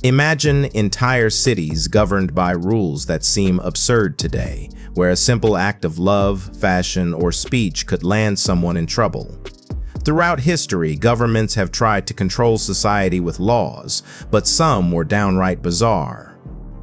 Imagine entire cities governed by rules that seem absurd today, where a simple act of love, fashion, or speech could land someone in trouble. Throughout history, governments have tried to control society with laws, but some were downright bizarre.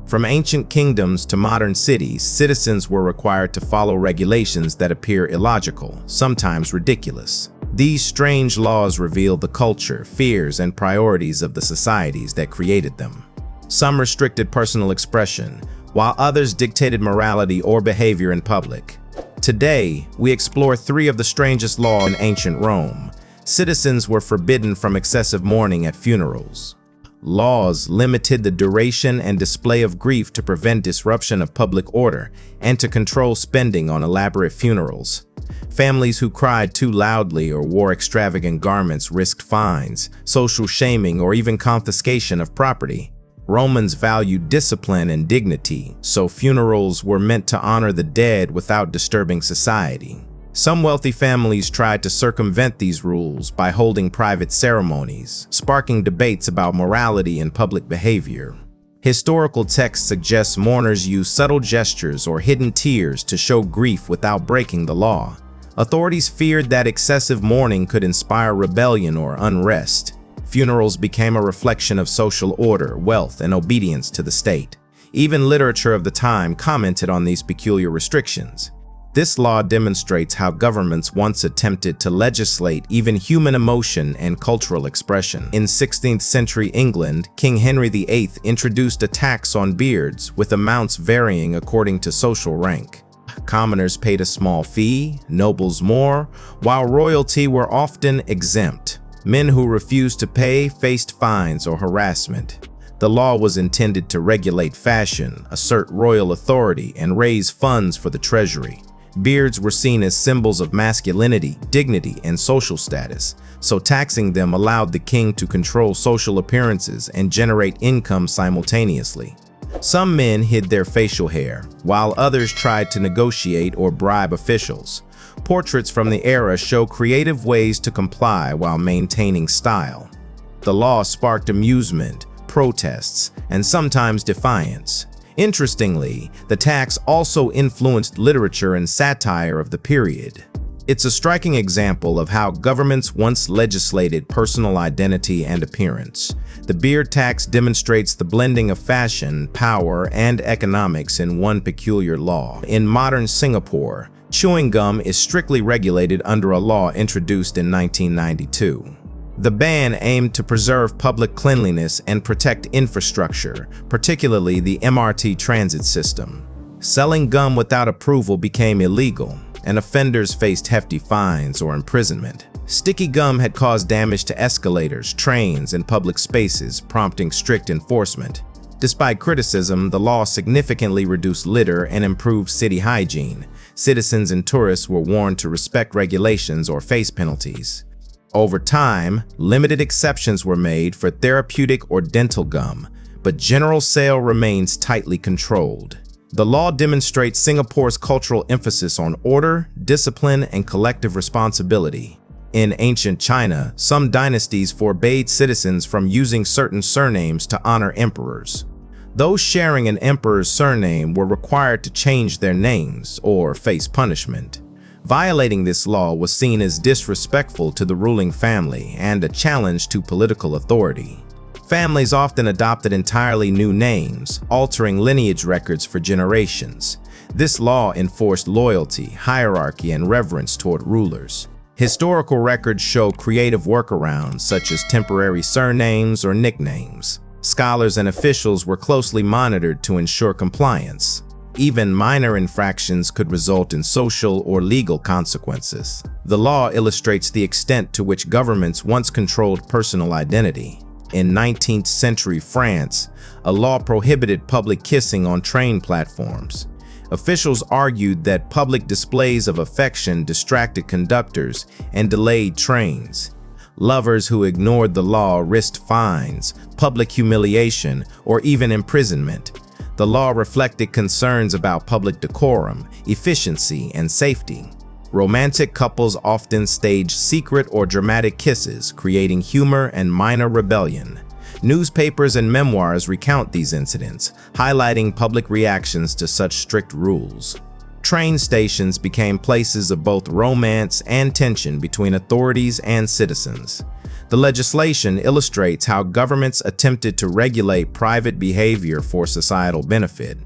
From ancient kingdoms to modern cities, citizens were required to follow regulations that appear illogical, sometimes ridiculous. These strange laws reveal the culture, fears, and priorities of the societies that created them. Some restricted personal expression, while others dictated morality or behavior in public. Today, we explore three of the strangest laws in ancient Rome. Citizens were forbidden from excessive mourning at funerals. Laws limited the duration and display of grief to prevent disruption of public order and to control spending on elaborate funerals. Families who cried too loudly or wore extravagant garments risked fines, social shaming, or even confiscation of property. Romans valued discipline and dignity, so funerals were meant to honor the dead without disturbing society. Some wealthy families tried to circumvent these rules by holding private ceremonies, sparking debates about morality and public behavior. Historical texts suggest mourners used subtle gestures or hidden tears to show grief without breaking the law. Authorities feared that excessive mourning could inspire rebellion or unrest. Funerals became a reflection of social order, wealth, and obedience to the state. Even literature of the time commented on these peculiar restrictions. This law demonstrates how governments once attempted to legislate even human emotion and cultural expression. In 16th century England, King Henry VIII introduced a tax on beards, with amounts varying according to social rank. Commoners paid a small fee, nobles more, while royalty were often exempt. Men who refused to pay faced fines or harassment. The law was intended to regulate fashion, assert royal authority, and raise funds for the treasury. Beards were seen as symbols of masculinity, dignity, and social status, so taxing them allowed the king to control social appearances and generate income simultaneously. Some men hid their facial hair, while others tried to negotiate or bribe officials. Portraits from the era show creative ways to comply while maintaining style. The law sparked amusement, protests, and sometimes defiance. Interestingly, the tax also influenced literature and satire of the period. It's a striking example of how governments once legislated personal identity and appearance. The beard tax demonstrates the blending of fashion, power, and economics in one peculiar law. In modern Singapore, chewing gum is strictly regulated under a law introduced in 1992. The ban aimed to preserve public cleanliness and protect infrastructure, particularly the MRT transit system. Selling gum without approval became illegal, and offenders faced hefty fines or imprisonment. Sticky gum had caused damage to escalators, trains, and public spaces, prompting strict enforcement. Despite criticism, the law significantly reduced litter and improved city hygiene. Citizens and tourists were warned to respect regulations or face penalties. Over time, limited exceptions were made for therapeutic or dental gum, but general sale remains tightly controlled. The law demonstrates Singapore's cultural emphasis on order, discipline, and collective responsibility. In ancient China, some dynasties forbade citizens from using certain surnames to honor emperors. Those sharing an emperor's surname were required to change their names or face punishment. Violating this law was seen as disrespectful to the ruling family and a challenge to political authority. Families often adopted entirely new names, altering lineage records for generations. This law enforced loyalty, hierarchy, and reverence toward rulers. Historical records show creative workarounds such as temporary surnames or nicknames. Scholars and officials were closely monitored to ensure compliance. Even minor infractions could result in social or legal consequences. The law illustrates the extent to which governments once controlled personal identity. In 19th century France, a law prohibited public kissing on train platforms. Officials argued that public displays of affection distracted conductors and delayed trains. Lovers who ignored the law risked fines, public humiliation, or even imprisonment. The law reflected concerns about public decorum, efficiency, and safety. Romantic couples often staged secret or dramatic kisses, creating humor and minor rebellion. Newspapers and memoirs recount these incidents, highlighting public reactions to such strict rules. Train stations became places of both romance and tension between authorities and citizens. The legislation illustrates how governments attempted to regulate private behavior for societal benefit.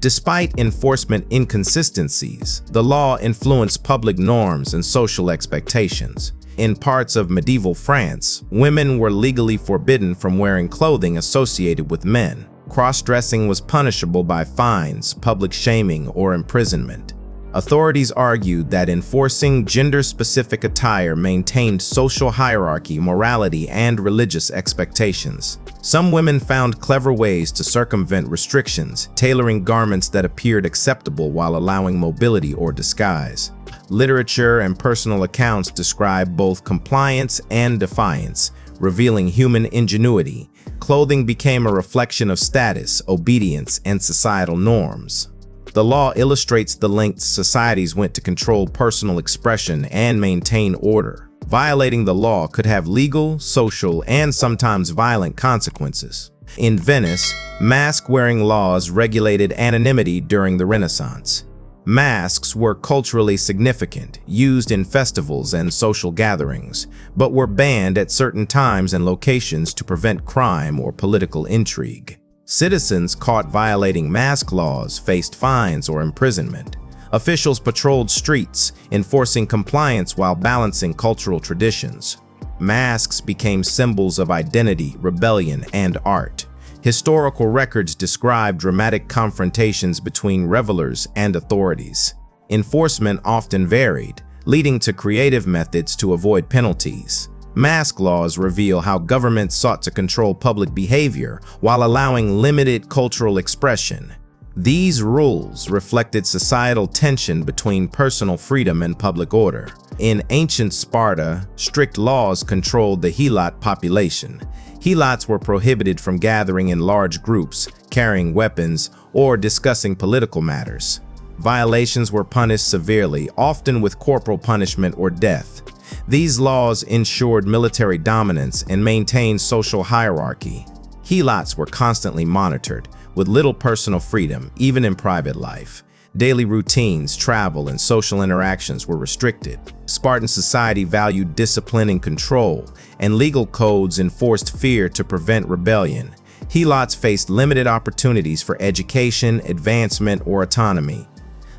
Despite enforcement inconsistencies, the law influenced public norms and social expectations. In parts of medieval France, women were legally forbidden from wearing clothing associated with men. Cross-dressing was punishable by fines, public shaming, or imprisonment. Authorities argued that enforcing gender-specific attire maintained social hierarchy, morality, and religious expectations. Some women found clever ways to circumvent restrictions, tailoring garments that appeared acceptable while allowing mobility or disguise. Literature and personal accounts describe both compliance and defiance, revealing human ingenuity. Clothing became a reflection of status, obedience, and societal norms. The law illustrates the lengths societies went to control personal expression and maintain order. Violating the law could have legal, social, and sometimes violent consequences. In Venice, mask-wearing laws regulated anonymity during the Renaissance. Masks were culturally significant, used in festivals and social gatherings, but were banned at certain times and locations to prevent crime or political intrigue. Citizens caught violating mask laws faced fines or imprisonment. Officials patrolled streets, enforcing compliance while balancing cultural traditions. Masks became symbols of identity, rebellion, and art. Historical records describe dramatic confrontations between revelers and authorities. Enforcement often varied, leading to creative methods to avoid penalties. Mask laws reveal how governments sought to control public behavior while allowing limited cultural expression. These rules reflected societal tension between personal freedom and public order. In ancient Sparta, strict laws controlled the helot population. Helots were prohibited from gathering in large groups, carrying weapons, or discussing political matters. Violations were punished severely, often with corporal punishment or death. These laws ensured military dominance and maintained social hierarchy. Helots were constantly monitored, with little personal freedom, even in private life. Daily routines, travel, and social interactions were restricted. Spartan society valued discipline and control, and legal codes enforced fear to prevent rebellion. Helots faced limited opportunities for education, advancement, or autonomy.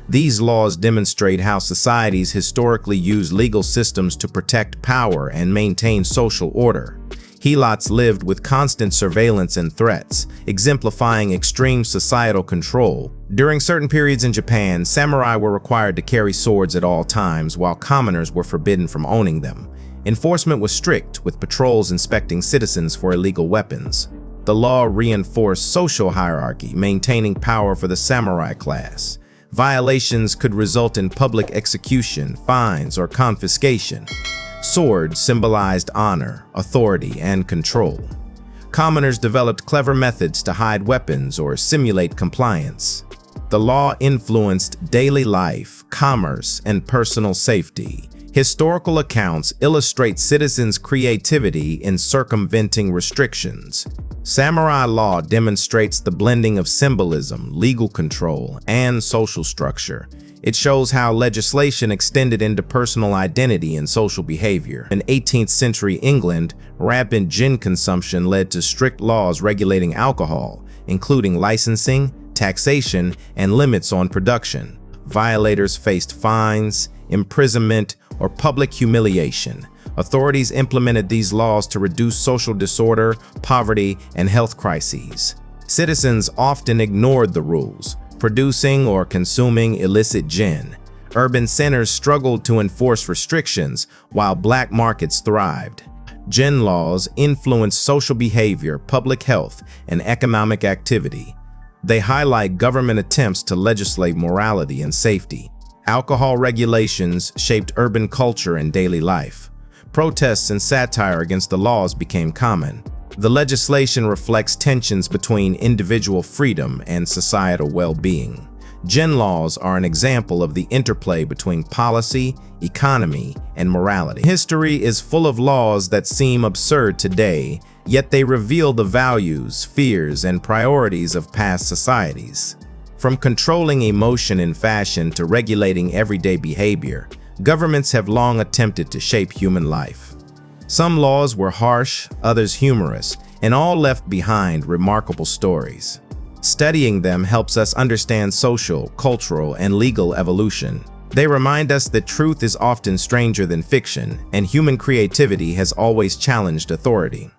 These laws demonstrate how societies historically used legal systems to protect power and maintain social order. Helots lived with constant surveillance and threats, exemplifying extreme societal control. During certain periods in Japan, samurai were required to carry swords at all times, while commoners were forbidden from owning them. Enforcement was strict, with patrols inspecting citizens for illegal weapons. The law reinforced social hierarchy, maintaining power for the samurai class. Violations could result in public execution, fines, or confiscation. Swords symbolized honor, authority, and control. Commoners developed clever methods to hide weapons or simulate compliance. The law influenced daily life, commerce, and personal safety. Historical accounts illustrate citizens' creativity in circumventing restrictions. Samurai law demonstrates the blending of symbolism, legal control, and social structure. It shows how legislation extended into personal identity and social behavior. In 18th century England, rampant gin consumption led to strict laws regulating alcohol, including licensing, taxation, and limits on production. Violators faced fines, imprisonment, or public humiliation. Authorities implemented these laws to reduce social disorder, poverty, and health crises. Citizens often ignored the rules, producing or consuming illicit gin. Urban centers struggled to enforce restrictions, while black markets thrived. Gin laws influenced social behavior, public health, and economic activity. They highlight government attempts to legislate morality and safety. Alcohol regulations shaped urban culture and daily life. Protests and satire against the laws became common. The legislation reflects tensions between individual freedom and societal well-being. Gin laws are an example of the interplay between policy, economy, and morality. History is full of laws that seem absurd today, yet they reveal the values, fears, and priorities of past societies. From controlling emotion in fashion to regulating everyday behavior, governments have long attempted to shape human life. Some laws were harsh, others humorous, and all left behind remarkable stories. Studying them helps us understand social, cultural, and legal evolution. They remind us that truth is often stranger than fiction, and human creativity has always challenged authority.